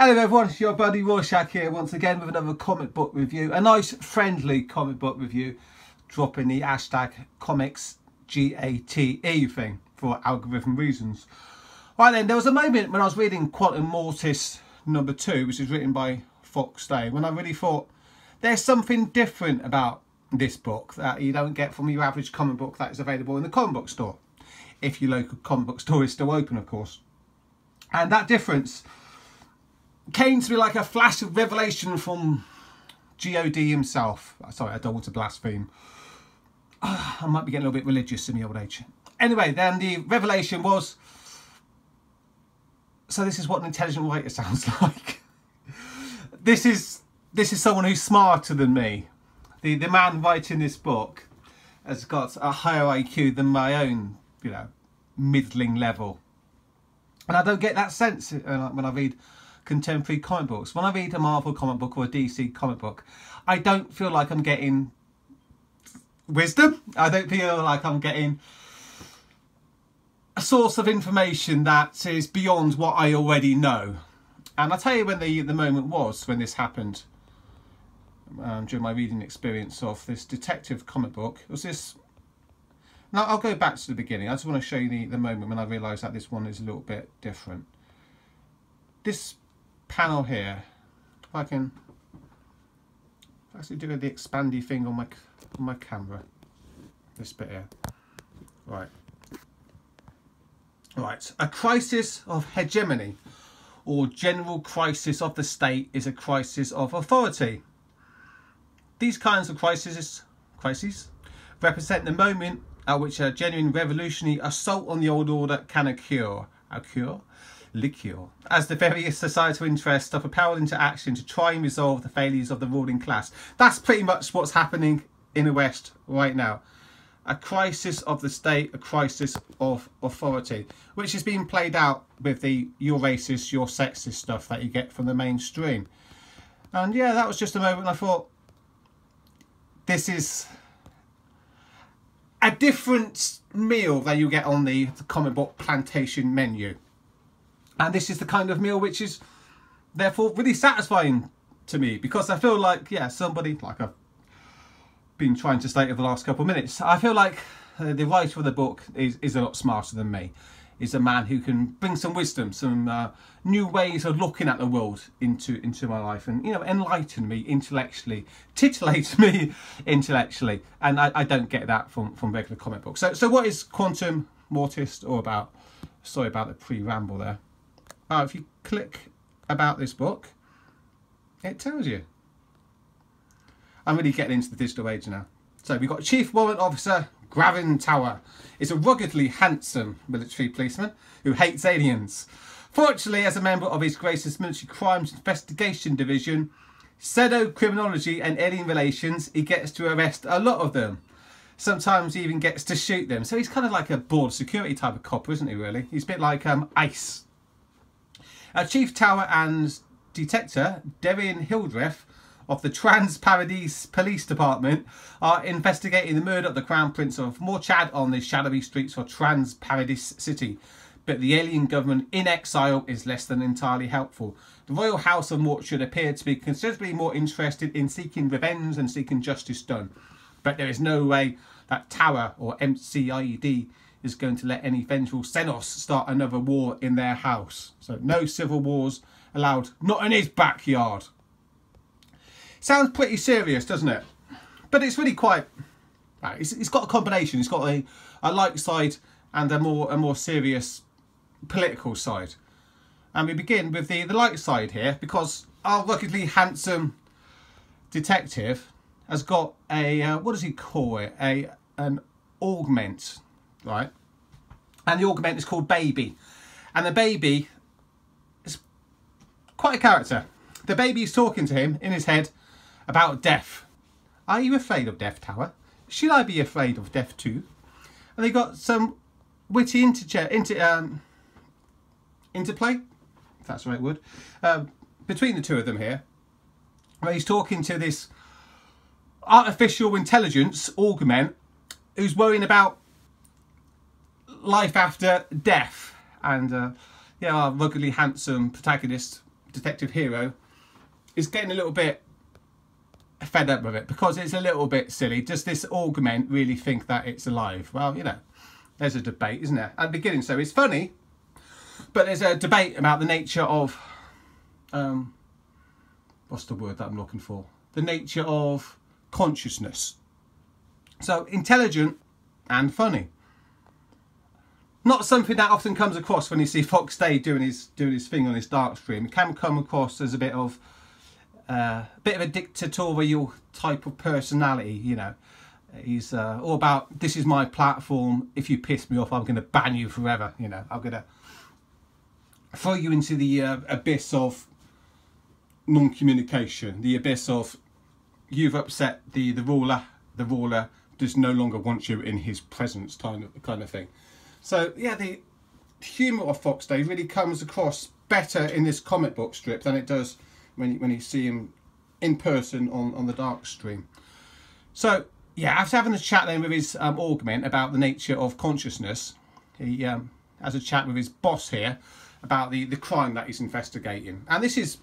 Hello everyone, it's your buddy Rorschach here once again with another comic book review. A nice friendly comic book review, dropping the hashtag comics GATE thing for algorithm reasons. Right then, there was a moment when I was reading Quantum Mortis #2, which is written by Fox Day, when I really thought there's something different about this book that you don't get from your average comic book that is available in the comic book store. If your local comic book store is still open, of course. And that difference came to me like a flash of revelation from God himself. Sorry, I don't want to blaspheme. I might be getting a little bit religious in the old age. Anyway, then the revelation was, so this is what an intelligent writer sounds like. This is someone who's smarter than me. The man writing this book has got a higher IQ than my own, you know, middling level. And I don't get that sense when I read contemporary comic books. When I read a Marvel comic book or a DC comic book, I don't feel like I'm getting wisdom. I don't feel like I'm getting a source of information that is beyond what I already know. And I'll tell you when the moment was when this happened. During my reading experience of this detective comic book. It was this... Now I'll go back to the beginning. I just want to show you the moment when I realised that this one is a little bit different. This panel here, if I can actually do the expandy thing on my camera, this bit here, right, a crisis of hegemony or general crisis of the state is a crisis of authority. These kinds of crises represent the moment at which a genuine revolutionary assault on the old order can occur. As the various societal interests are propelled into action to try and resolve the failures of the ruling class. That's pretty much what's happening in the West right now. A crisis of the state, a crisis of authority, which is being played out with the you're racist, you're sexist stuff that you get from the mainstream. And yeah, that was just a moment I thought, this is a different meal that you get on the comic book plantation menu. And this is the kind of meal which is therefore really satisfying to me, because I feel like, yeah, somebody, like I've been trying to state over the last couple of minutes, I feel like the writer of the book is a lot smarter than me. Is a man who can bring some wisdom, some new ways of looking at the world into my life, and, you know, enlighten me intellectually, titillate me intellectually. And I don't get that from regular comic books. So what is Quantum Mortis all about? Sorry about the pre-ramble there. If you click about this book, it tells you. I'm really getting into the digital age now. So we've got Chief Warrant Officer Gravin Tower. Is a ruggedly handsome military policeman who hates aliens. Fortunately, as a member of His Grace's Military Crimes Investigation Division, Pseudo-Criminology and Alien Relations, he gets to arrest a lot of them. Sometimes he even gets to shoot them. So he's kind of like a border security type of cop, isn't he, really? He's a bit like ICE. Chief Tower and Detector Darian Hildreth of the Trans Paradise Police Department are investigating the murder of the Crown Prince of Morchad on the shadowy streets of Trans Paradise City. But the alien government in exile is less than entirely helpful. The Royal House of Morchad appeared to be considerably more interested in seeking revenge and seeking justice done. But there is no way that Tower, or MCIED, is going to let any vengeful Xenos start another war in their house. So no civil wars allowed, not in his backyard. Sounds pretty serious, doesn't it? But it's really quite... It's got a combination. It's got a light side and a more serious political side. And we begin with the light side here, because our ruggedly handsome detective has got a... what does he call it? An augment, right? And the augment is called Baby. And the baby is quite a character. The baby is talking to him in his head about death. Are you afraid of death, Tower? Should I be afraid of death too? And they got some witty interplay, if that's the right word, between the two of them here, where he's talking to this artificial intelligence augment who's worrying about life after death. And yeah, our ruggedly handsome protagonist detective hero is getting a little bit fed up with it because it's a little bit silly. Does this augment really think that it's alive? Well, you know, there's a debate, isn't there? At the beginning, so it's funny, but there's a debate about the nature of, what's the word that I'm looking for? The nature of consciousness. So intelligent and funny. Not something that often comes across when you see Fox Day doing his thing on his dark stream. It can come across as a bit of a dictatorial type of personality, you know. He's all about, this is my platform, if you piss me off I'm going to ban you forever, you know. I'm going to throw you into the abyss of non-communication, the abyss of you've upset the ruler does no longer want you in his presence kind of thing. So yeah, the humour of Fox Day really comes across better in this comic book strip than it does when you see him in person on the dark stream. So yeah, after having a chat then with his augment about the nature of consciousness, he has a chat with his boss here about the crime that he's investigating. And this is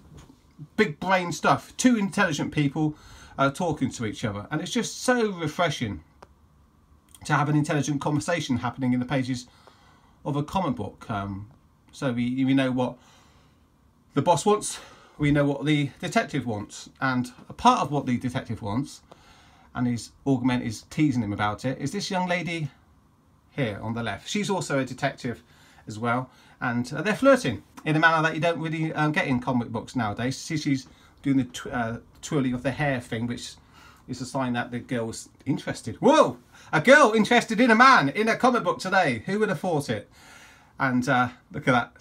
big brain stuff. Two intelligent people talking to each other, and it's just so refreshing to have an intelligent conversation happening in the pages of a comic book. So we know what the boss wants, we know what the detective wants, and a part of what the detective wants, and his augment is teasing him about it, is this young lady here on the left. She's also a detective as well, and they're flirting in a manner that you don't really get in comic books nowadays. See, she's doing the twirling of the hair thing, which is a sign that the girl's interested. Whoa! A girl interested in a man in a comic book today. Who would have thought it? And look at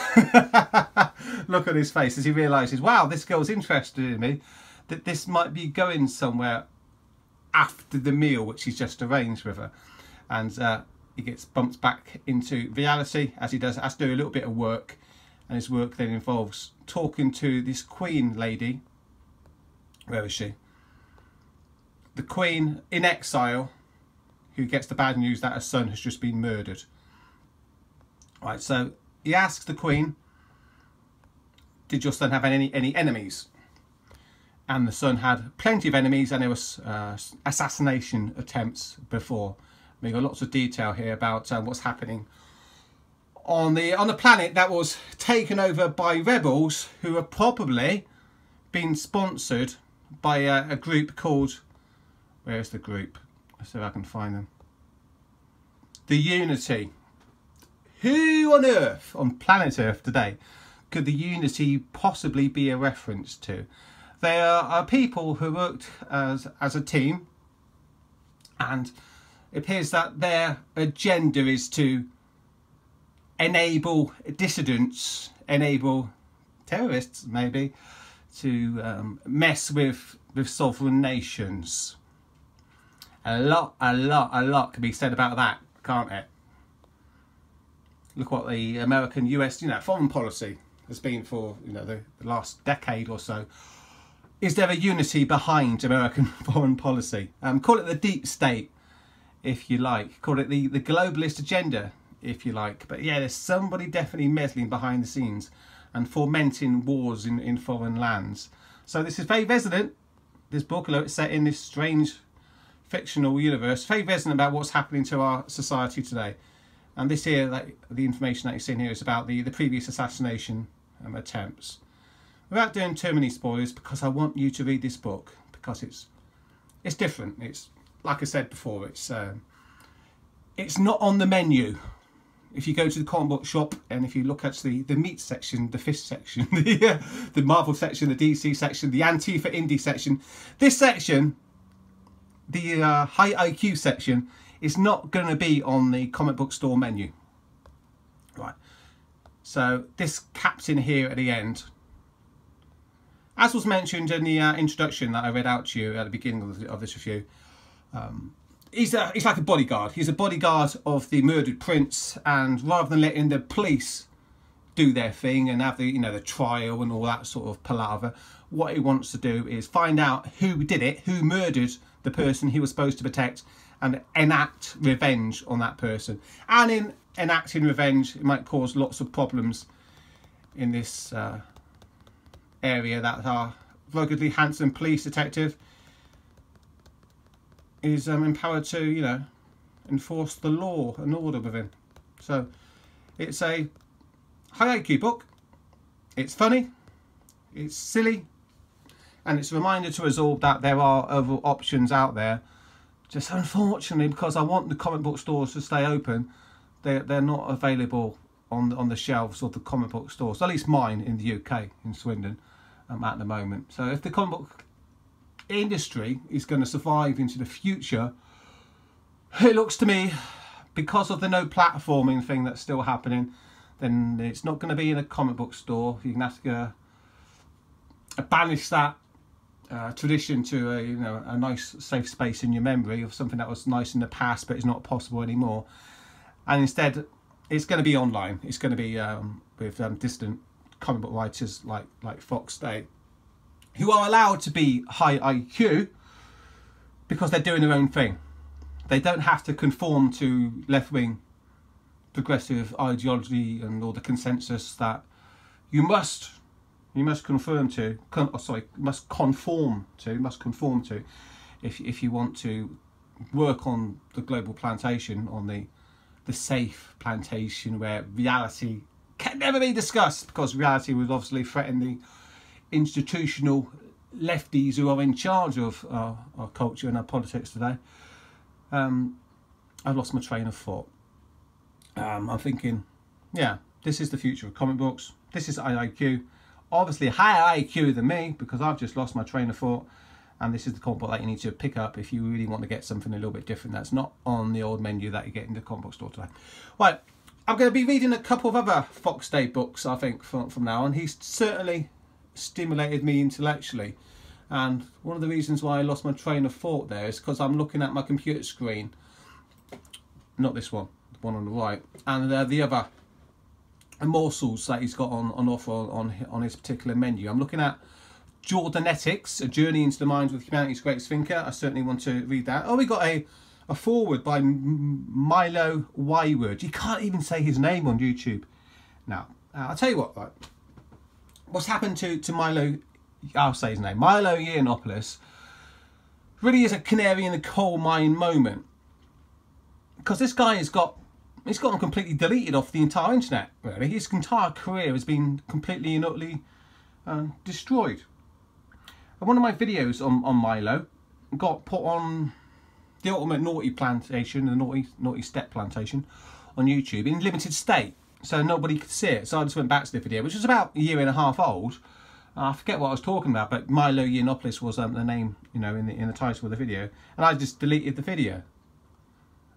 that. Look at his face as he realises, wow, this girl's interested in me. That this might be going somewhere after the meal, which he's just arranged with her. And he gets bumped back into reality as he has to do a little bit of work. And his work then involves talking to this queen lady. Where is she? The queen in exile, who gets the bad news that her son has just been murdered. Right, so he asks the queen, did your son have any enemies? And the son had plenty of enemies, and there was assassination attempts before. We got lots of detail here about what's happening on the planet that was taken over by rebels who are probably being sponsored by a group called, where's the group? Let's see if I can find them. The Unity. Who on Earth, on planet Earth today, could the Unity possibly be a reference to? They are people who worked as a team, and it appears that their agenda is to enable dissidents, enable terrorists maybe, to mess with sovereign nations. A lot can be said about that, can't it? Look what the American US, foreign policy has been for, the last decade or so. Is there a unity behind American foreign policy? Call it the deep state, if you like. Call it the globalist agenda, if you like. But yeah, there's somebody definitely meddling behind the scenes and fomenting wars in foreign lands. So this is very resonant, this book, although it's set in this strange fictional universe, very resonant about what's happening to our society today. And this here, the information that you're seeing here is about the previous assassination attempts. Without doing too many spoilers, because I want you to read this book, because it's different. It's, like I said before, it's not on the menu. If you go to the comic book shop and if you look at the meat section, the fish section, the Marvel section, the DC section, the Antifa Indie section, this section, the high IQ section, is not going to be on the comic book store menu. Right. So this captain here at the end, as was mentioned in the introduction that I read out to you at the beginning of this review, he's like a bodyguard. He's a bodyguard of the murdered prince, and rather than letting the police do their thing and have the trial and all that sort of palaver, what he wants to do is find out who did it, who murdered the person he was supposed to protect, and enact revenge on that person. And in enacting revenge, it might cause lots of problems in this area that our ruggedly handsome police detective is empowered to, you know, enforce the law and order within. So it's a high IQ book. It's funny, it's silly, and it's a reminder to us all that there are other options out there. Just unfortunately, because I want the comic book stores to stay open, they're not available on the shelves of the comic book stores, at least mine in the UK, in Swindon, at the moment. So if the comic book industry is going to survive into the future, it looks to me, because of the no platforming thing that's still happening, then it's not going to be in a comic book store. You're going to have to banish that tradition to a nice safe space in your memory of something that was nice in the past but is not possible anymore, and instead it's going to be online. It's going to be with distant comic book writers like Fox Day, who are allowed to be high IQ because they're doing their own thing. They don't have to conform to left-wing progressive ideology and all the consensus that you must conform to if you want to work on the global plantation, on the safe plantation where reality can never be discussed, because reality would obviously threaten the institutional lefties who are in charge of our culture and our politics today. I've lost my train of thought. I'm thinking, yeah, this is the future of comic books. This is high IQ. Obviously higher IQ than me, because I've just lost my train of thought. And this is the comic book that you need to pick up if you really want to get something a little bit different that's not on the old menu that you get in the comic book store today. Right, I'm going to be reading a couple of other Fox Day books, I think, from now on. He's certainly stimulated me intellectually. And one of the reasons why I lost my train of thought there is because I'm looking at my computer screen. Not this one, the one on the right. And the other morsels that he's got on offer on his particular menu. I'm looking at Jordanetics, A Journey into the Minds of Humanity's Greatest Thinker. I certainly want to read that. Oh, we got a foreword by Milo Wyward. You can't even say his name on YouTube. Now, I'll tell you what, right? What's happened to Milo, I'll say his name, Milo Yiannopoulos, really is a canary in the coal mine moment. Because this guy he's gotten completely deleted off the entire internet, really. His entire career has been completely and utterly destroyed. And one of my videos on Milo got put on the Ultimate Naughty Plantation, the Naughty Step Plantation, on YouTube in limited state, so nobody could see it. So I just went back to the video, which was about a year and a half old. I forget what I was talking about, but Milo Yiannopoulos was the name, you know, in the title of the video, and I just deleted the video.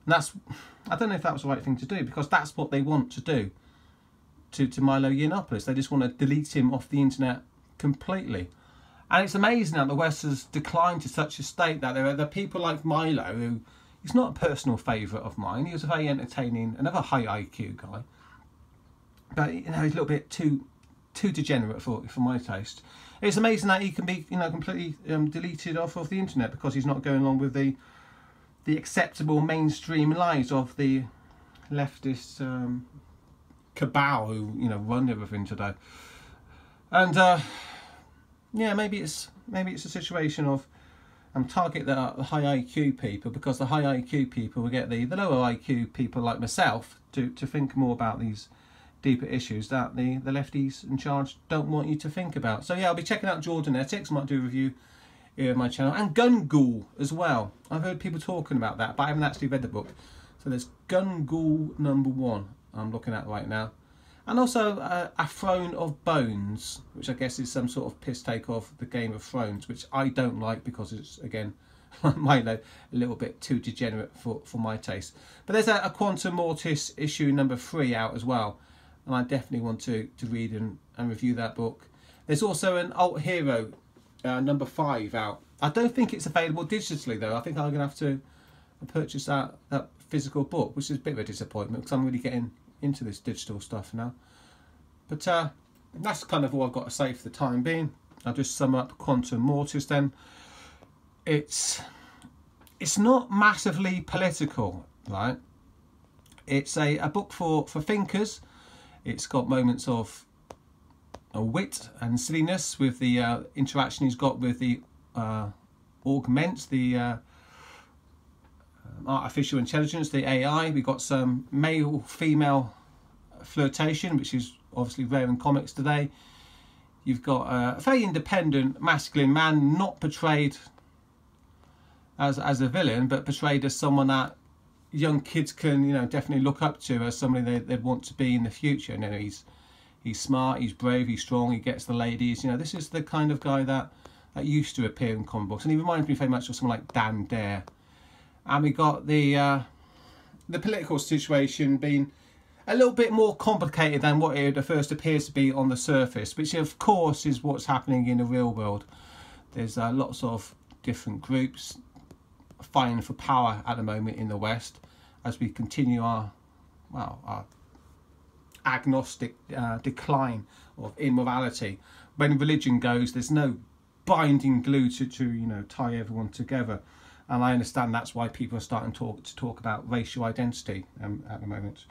And that's, I don't know if that was the right thing to do, because that's what they want to do to Milo Yiannopoulos. They just want to delete him off the internet completely. And it's amazing that the West has declined to such a state that there are people like Milo, who is not a personal favourite of mine. He was a very entertaining, another high IQ guy, but you know, he's a little bit too degenerate for my taste. It's amazing that he can be, you know, completely deleted off of the internet because he's not going along with the acceptable mainstream lies of the leftist cabal who, you know, run everything today. And yeah, maybe it's a situation of target the high IQ people, because the high IQ people will get the lower IQ people like myself to think more about these deeper issues that the lefties in charge don't want you to think about. So yeah, I'll be checking out Jordanetics, might do a review here on my channel, and Gun Ghoul as well. I've heard people talking about that, but I haven't actually read the book. So there's Gun Ghoul #1 I'm looking at right now. And also A Throne of Bones, which I guess is some sort of piss take of the Game of Thrones, which I don't like because it's, again, a little bit too degenerate for my taste. But there's a Quantum Mortis issue #3 out as well, and I definitely want to read and review that book. There's also an Alt Hero #5 out. I don't think it's available digitally though. I think I'm going to have to purchase that physical book, which is a bit of a disappointment because I'm really getting into this digital stuff now. But that's kind of all I've got to say for the time being. I'll just sum up Quantum Mortis then. It's not massively political, right? It's a book for thinkers. It's got moments of wit and silliness with the interaction he's got with the augment, the artificial intelligence, the AI. We've got some male-female flirtation, which is obviously rare in comics today. You've got a very independent masculine man, not portrayed as a villain, but portrayed as someone that young kids can, you know, definitely look up to as somebody they'd want to be in the future. You know, he's smart, he's brave, he's strong, he gets the ladies. You know, this is the kind of guy that used to appear in comic books, and he reminds me very much of someone like Dan Dare. And we got the political situation being a little bit more complicated than what it first appears to be on the surface, which of course is what's happening in the real world. There's lots of different groups fighting for power at the moment in the West as we continue our agnostic decline of immorality. When religion goes, there's no binding glue to you know, tie everyone together. And I understand that's why people are starting to talk about racial identity at the moment.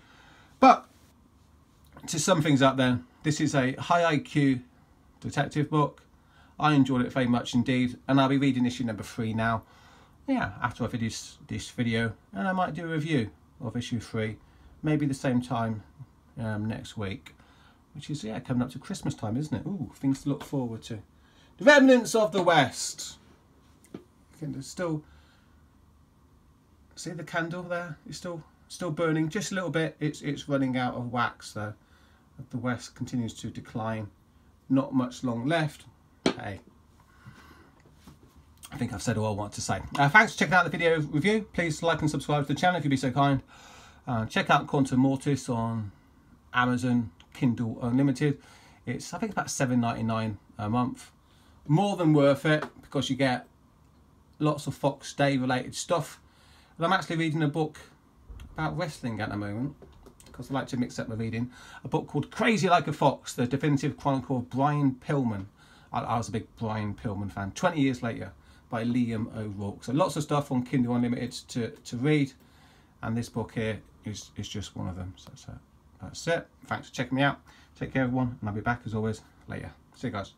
But to sum things up then, this is a high IQ detective book. I enjoyed it very much indeed, and I'll be reading issue number 3 now. Yeah, after I finish this video, and I might do a review of issue 3, maybe the same time next week, which is, yeah, coming up to Christmas time, isn't it? Ooh, things to look forward to. The Remnants of the West. There's still, see the candle there? It's still burning just a little bit. It's running out of wax though. The West continues to decline. Not much long left. Hey, I think I've said all I want to say. Thanks for checking out the video review. Please like and subscribe to the channel if you'd be so kind. Check out Quantum Mortis on Amazon Kindle Unlimited. It's, I think, about $7.99 a month. More than worth it, because you get lots of Fox Day related stuff. And I'm actually reading a book about wrestling at the moment, because I like to mix up my reading. A book called Crazy Like a Fox, the definitive chronicle of Brian Pillman. I was a big Brian Pillman fan. 20 Years Later by Liam O'Rourke. So lots of stuff on Kindle Unlimited to read, and this book here is just one of them. So that's it. Thanks for checking me out. Take care everyone, and I'll be back as always later. See you guys.